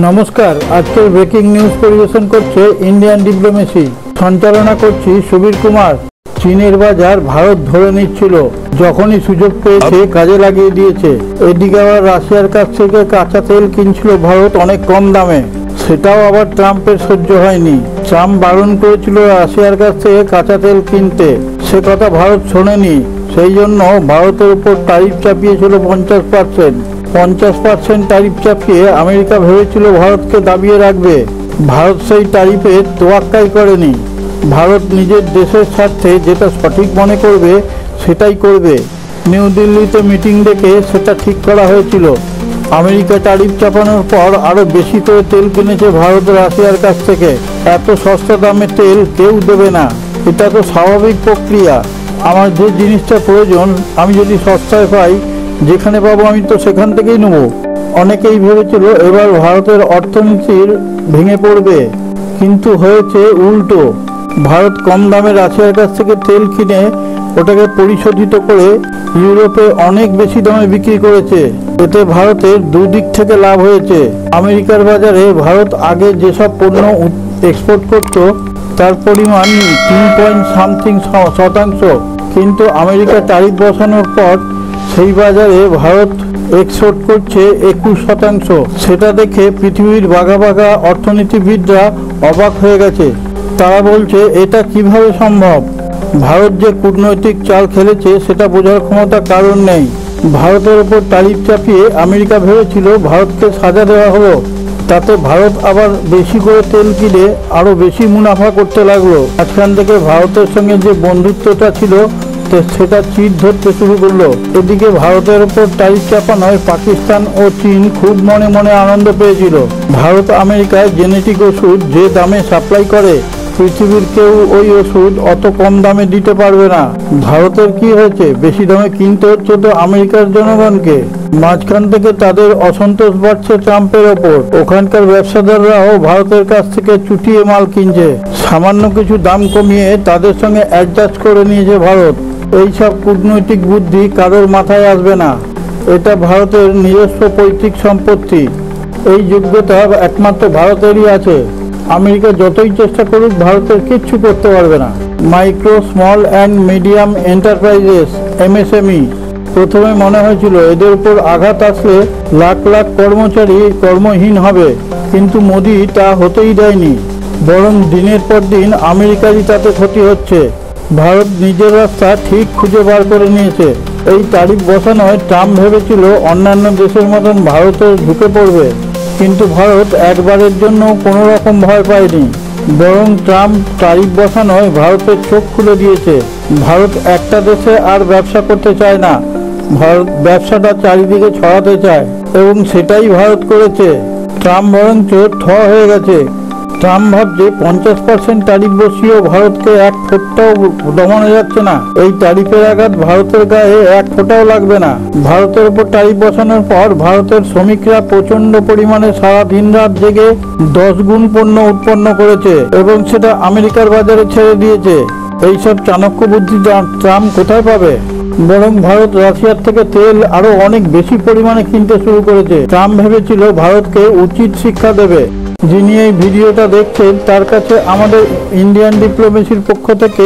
नमस्कार आजकल breaking news परिवेशन करছে इंडियन डिप्लोमेसी संचालना करছি सुबीर कुमार। চীনের বাজার ভারত ধরে নিচ্ছিল, যখনই সুযোগ পেয়েছে কাজে লাগিয়ে দিয়েছে। এদিকে আবার রাশিয়ার কাছ থেকে কাঁচা তেল কিনছিল ভারত অনেক কম দামে, সেটাও আবার ট্রাম্পের সহ্য হয়নি। ট্রাম্প বারণ করেছিল রাশিয়ার কাছ থেকে কাঁচা তেল কিনতে, সে কথা ভারত শোনেনি। সেই জন্য ভারতের উপর ট্যারিফ চাপিয়েছিল 50%। 50% ট্যারিফ চাপিয়ে আমেরিকা ভেবেছিল ভারতকে দাবিয়ে রাখবে। ভারত সেই ট্যারিফের তোয়াক্কাই করেনি। ভারত নিজের দেশের স্বার্থে যেটা সঠিক মনে করবে সেটাই করবে। নিউ দিল্লিতে মিটিং ডেকে সেটা ঠিক করা হয়েছিল। আমেরিকা ট্যারিফ চাপানোর পর আরও বেশি করে তেল কিনেছে ভারত রাশিয়ার কাছ থেকে। এত সস্তা দামে তেল কেউ দেবে না, এটা তো স্বাভাবিক প্রক্রিয়া। আমার যে জিনিসটা প্রয়োজন আমি যদি সস্তায় পাই, যেখানে পাবো আমি তো সেখান থেকেই নেব। অনেকেই ভেবেছিল এবার ভারতের অর্থনীতির ভেঙে পড়বে, কিন্তু হয়েছে উল্টো। ভারত কম দামে রাশিয়ার কাছ থেকে তেল কিনে ওটাকে পরিশোধিত করে ইউরোপে অনেক বেশি দামে বিক্রি করেছে। এতে ভারতের দুদিক থেকে লাভ হয়েছে। আমেরিকার বাজারে ভারত আগে যেসব পণ্য এক্সপোর্ট করত তার পরিমাণ 3.something%, কিন্তু আমেরিকা ট্যারিফ বসানোর পর সেই বাজারে ভারত এক্সপোর্ট করছে 21%। সেটা দেখে পৃথিবীর বাঘা বাঘা অর্থনীতিবিদরা অবাক হয়ে গেছে। তারা বলছে এটা কিভাবে সম্ভব। ভারত যে কূটনৈতিক চাল খেলেছে সেটা বোঝার ক্ষমতা কারণ নেই। ভারতের ওপর ট্যারিফ চাপিয়ে আমেরিকা ভেবেছিল ভারতকে সাজা দেওয়া হলো, তাতে ভারত আবার বেশি করে তেল কিনে আরও বেশি মুনাফা করতে লাগলো। মাঝখান থেকে ভারতের সঙ্গে যে বন্ধুত্বটা ছিল সেটা চির ধরতে শুরু করলো। এদিকে ভারতের ওপর ট্যারিফ চাপানোয় পাকিস্তান ও চীন খুব মনে মনে আনন্দ পেয়েছিল। ভারত আমেরিকায় জেনেটিক ওষুধ যে দামে সাপ্লাই করে, পৃথিবীর কেউ ওই ওষুধ অত কম দামে দিতে পারবে না। ভারতের কি হয়েছে, বেশি দামে কিনতে হচ্ছে তো আমেরিকার জনগণকে। মাঝখান থেকে তাদের অসন্তোষ বাড়ছে ট্রাম্পের ওপর। ওখানকার ব্যবসাদাররাও ভারতের কাছ থেকে চুটিয়ে মাল কিনছে। সামান্য কিছু দাম কমিয়ে তাদের সঙ্গে অ্যাডজাস্ট করে নিয়েছে ভারত। এইসব কূটনৈতিক বুদ্ধি কারোর মাথায় আসবে না। এটা ভারতের নিজস্ব পৈতৃক সম্পত্তি। এই যোগ্যতা একমাত্র ভারতেরই আছে। আমেরিকা যতই চেষ্টা করুক ভারতের কিচ্ছু করতে পারবে না। Micro, small and medium enterprises MSME প্রথমে মনে হয়েছিল এদের উপর আঘাত আসলে লাখ লাখ কর্মচারী কর্মহীন হবে, কিন্তু মোদি তা হতেই দেয়নি। বরং দিনের পর দিন আমেরিকারই তাতে ক্ষতি হচ্ছে। ভারত নিজের রাস্তা ঠিক খুঁজে বার করে নিয়েছে। এই ট্যারিফ বসানোয় ট্রাম্প ভেবেছিল অন্যান্য দেশের মতন ভারতও ঢুকে পড়বে, কিন্তু ভারত একবারের জন্য কোনো রকম ভয় পায়নি। বরং ট্রাম্প ট্যারিফ বসানোয় ভারতের চোখ খুলে দিয়েছে। ভারত একটা দেশে আর ব্যবসা করতে চায় না, ভারত ব্যবসাটা চারিদিকে ছড়াতে চায়, এবং সেটাই ভারত করেছে। ট্রাম্প বরঞ্চ হয়ে গেছে। ট্রাম্প ভাবছে 50% ট্যারিফ বসিয়েও ভারতকে এক ফোঁটাও দমানো যাচ্ছে না। এই ট্যারিফের আঘাত ভারতের গায়ে এক ফোঁটাও লাগবে না। ভারতের উপর ট্যারিফ বসানোর পর ভারতের শ্রমিকরা প্রচন্ড পরিমাণে সারা দিন রাত জেগে 10 গুণ পণ্য উৎপন্ন করেছে এবং সেটা আমেরিকার বাজারে ছেড়ে দিয়েছে। এইসব চাণক্য বুদ্ধি ট্রাম্প কোথায় পাবে? বরং ভারত রাশিয়ার থেকে তেল আরো অনেক বেশি পরিমাণে কিনতে শুরু করেছে। ট্রাম্প ভেবেছিল ভারতকে উচিত শিক্ষা দেবে। যিনি এই ভিডিওটা দেখছেন তার কাছে আমাদের ইন্ডিয়ান ডিপ্লোমেসির পক্ষ থেকে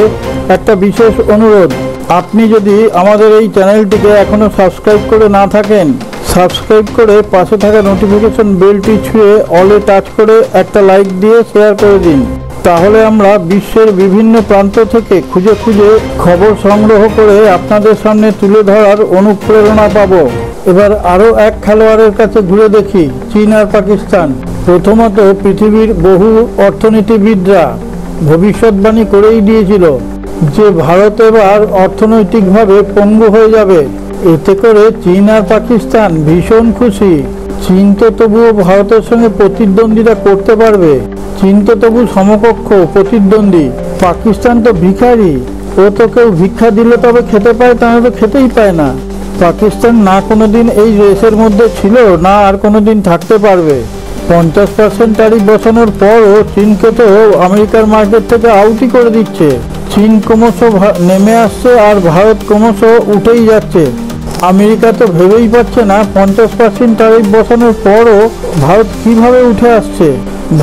একটা বিশেষ অনুরোধ। আপনি যদি আমাদের এই চ্যানেলটিকে এখনও সাবস্ক্রাইব করে না থাকেন, সাবস্ক্রাইব করে পাশে থাকা নোটিফিকেশন বেলটি ছুঁয়ে অলে টাচ করে একটা লাইক দিয়ে শেয়ার করে দিন। তাহলে আমরা বিশ্বের বিভিন্ন প্রান্ত থেকে খুঁজে খুঁজে খবর সংগ্রহ করে আপনাদের সামনে তুলে ধরার অনুপ্রেরণা পাব। এবার আরও এক খেলোয়াড়ের কাছে ঘুরে দেখি, চীন আর পাকিস্তান। প্রথমত, পৃথিবীর বহু অর্থনীতিবিদরা ভবিষ্যৎবাণী করেই দিয়েছিল যে ভারত এবার অর্থনৈতিকভাবে পঙ্গু হয়ে যাবে। এতে করে চীন আর পাকিস্তান ভীষণ খুশি। চীন তো তবুও ভারতের সঙ্গে প্রতিদ্বন্দ্বিতা করতে পারবে, চীন তো তবু সমকক্ষ প্রতিদ্বন্দ্বী। পাকিস্তান তো ভিখারি, ও তো কেউ ভিক্ষা দিলে তবে খেতে পায়, তাহলে তো খেতেই পায় না। পাকিস্তান না কোনোদিন এই রেসের মধ্যে ছিল, না আর কোনোদিন থাকতে পারবে। 50% ট্যারিফ বসানোর পরও চীনকে তো আমেরিকার মার্কেট থেকে আউটই করে দিচ্ছে। চীন ক্রমশ নেমে আসছে আর ভারত ক্রমশ উঠেই যাচ্ছে। আমেরিকা তো ভেবেই পাচ্ছে না 50% ট্যারিফ বসানোর পরও ভারত কিভাবে উঠে আসছে।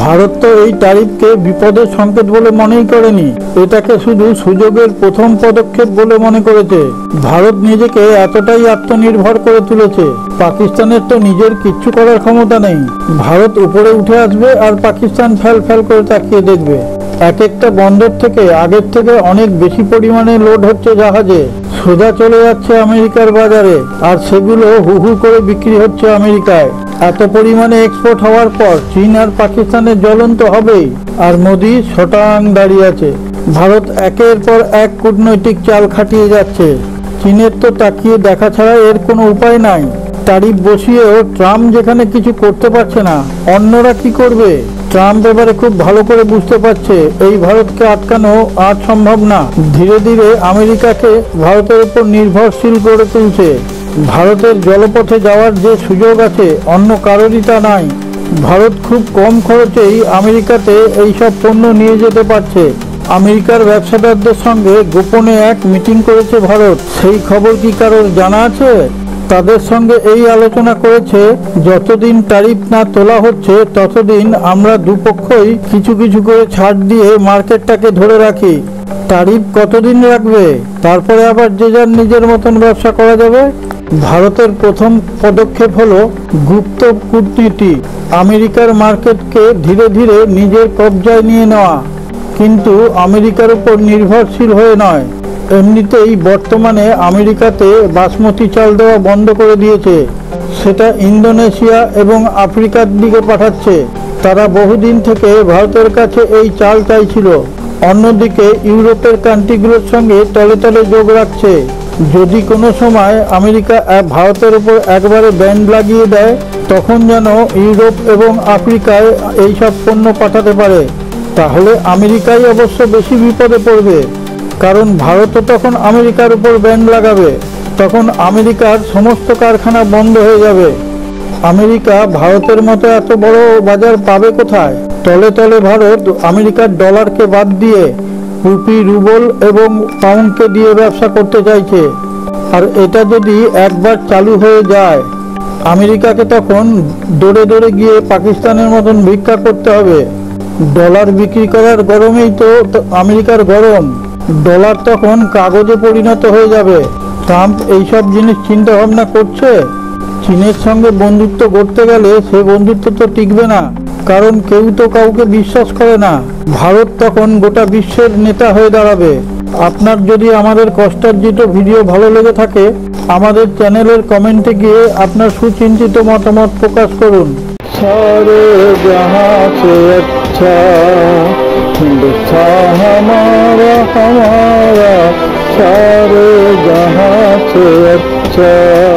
ভারত তো এই ট্যারিফকে বিপদের সংকেত বলে মনেই করেনি, এটাকে শুধু সুযোগের প্রথম পদক্ষেপ বলে মনে করেছে। ভারত নিজেকে এতটাই আত্মনির্ভর করে তুলেছে, পাকিস্তানের তো নিজের কিচ্ছু করার ক্ষমতা নেই। ভারত উপরে উঠে আসবে আর পাকিস্তান ফ্যাল ফ্যাল করে তাকিয়ে দেখবে। এক একটা বন্দর থেকে আগের থেকে অনেক বেশি পরিমাণে লোড হচ্ছে জাহাজে, সোজা চলে যাচ্ছে আমেরিকার বাজারে, আর সেগুলো হু হু করে বিক্রি হচ্ছে আমেরিকায়। এত পরিমাণে এক্সপোর্ট হওয়ার পর চীন আর পাকিস্তানের জ্বলন্ত হবেই, আর মোদি শটাং দাঁড়িয়ে আছে। ভারত একের পর এক কূটনৈতিক চাল খাটিয়ে যাচ্ছে। চীনের তো তাকিয়ে দেখা ছাড়া এর কোনো উপায় নাই। ট্যারিফ বসিয়েও ট্রাম্প যেখানে কিছু করতে পারছে না, অন্যরা কি করবে? ট্রাম্প এবারে খুব ভালো করে বুঝতে পারছে এই ভারতকে আটকানো আর সম্ভব না। ধীরে ধীরে আমেরিকাকে ভারতের উপর নির্ভরশীল করে তুলছে। ভারতের জলপথে যাওয়ার যে সুযোগ আছে অন্য কারোরই তা নাই। ভারত খুব কম খরচেই আমেরিকাতে এইসব পণ্য নিয়ে যেতে পারছে। আমেরিকার ব্যবসাদারদের সঙ্গে গোপনে এক মিটিং করেছে ভারত, সেই খবর কি কারোর জানা আছে? তাদের সঙ্গে এই আলোচনা করেছে, যতদিন ট্যারিফ না তোলা হচ্ছে ততদিন আমরা দুপক্ষই কিছু কিছু করে ছাড় দিয়ে মার্কেটটাকে ধরে রাখি। ট্যারিফ কতদিন রাখবে? তারপরে আবার যে যার নিজের মতন ব্যবসা করা যাবে। ভারতের প্রথম পদক্ষেপ হলো গুপ্ত কূটনীতি, আমেরিকার মার্কেটকে ধীরে ধীরে নিজের কবজায় নিয়ে নেওয়া, কিন্তু আমেরিকার উপর নির্ভরশীল হয়ে নয়। এমনিতেই বর্তমানে আমেরিকাতে বাসমতি চাল দেওয়া বন্ধ করে দিয়েছে, সেটা ইন্দোনেশিয়া এবং আফ্রিকার দিকে পাঠাচ্ছে। তারা বহুদিন থেকে ভারতের কাছে এই চাল চাইছিল। অন্যদিকে ইউরোপের কান্ট্রিগুলোর সঙ্গে তলে তলে যোগ রাখছে। যদি কোনো সময় আমেরিকা ভারতের উপর একবারে ব্যান্ড লাগিয়ে দেয়, তখন যেন ইউরোপ এবং আফ্রিকায় এইসব পণ্য পাঠাতে পারে। তাহলে আমেরিকাই অবশ্য বেশি বিপদে পড়বে, কারণ ভারতও তখন আমেরিকার উপর ব্যান্ড লাগাবে। তখন আমেরিকার সমস্ত কারখানা বন্ধ হয়ে যাবে। আমেরিকা ভারতের মতো এত বড় বাজার পাবে কোথায়? তলে তলে ভারত আমেরিকার ডলারকে বাদ দিয়ে রুপি, রুবল এবং পাউন্ডকে দিয়ে ব্যবসা করতে চাইছে। আর এটা যদি একবার চালু হয়ে যায়, আমেরিকাকে তখন দৌড়ে দৌড়ে গিয়ে পাকিস্তানের মতন ভিক্ষা করতে হবে। ডলার বিক্রি করার গরমেই তো আমেরিকার গরম। ডলার তখন কাগজে পরিণত হয়ে যাবে। ট্রাম্প এইসব জিনিস চিন্তা ভাবনা করছে। চীনের সঙ্গে বন্ধুত্ব করতে গেলে সে বন্ধুত্ব তো টিকবে না, কারণ কেউ তো কাউকে বিশ্বাস করে না। ভারত তখন গোটা বিশ্বের নেতা হয়ে দাঁড়াবে। আপনার যদি আমাদের কষ্টার্জিত ভিডিও ভালো লেগে থাকে, আমাদের চ্যানেলের কমেন্টে গিয়ে আপনার সুচিন্তিত মতামত প্রকাশ করুন। সারে জাহাঁ সে আচ্ছা हिंदुस्तान हमारा हमारा, सारे जहां से अच्छा।